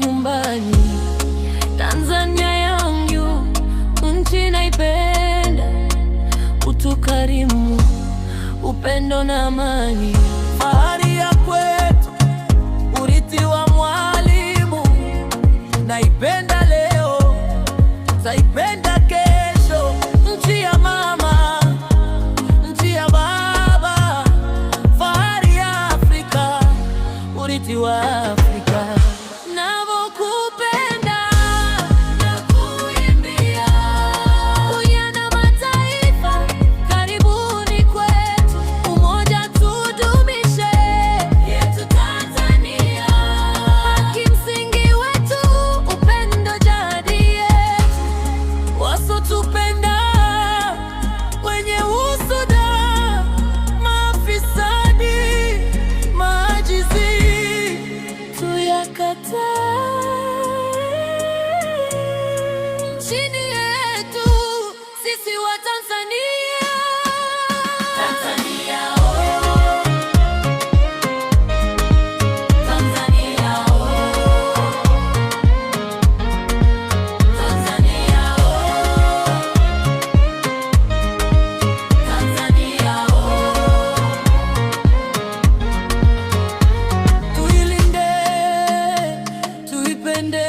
nyumbani. Tanzania yangu, nchi naipenda, utukarimu, upendo na amani. Fahari ya kwetu, urithi wa Mwalimu. Naipenda leo, taipenda kesho. Nchi ya mama, nchi ya baba, fahari ya Afrika, urithi wa Afrika. Chini yetu sisi wa Tanzania. Tanzania oh, Tanzania oh, Tanzania oh, Tanzania oh. Tuilinde, tuipende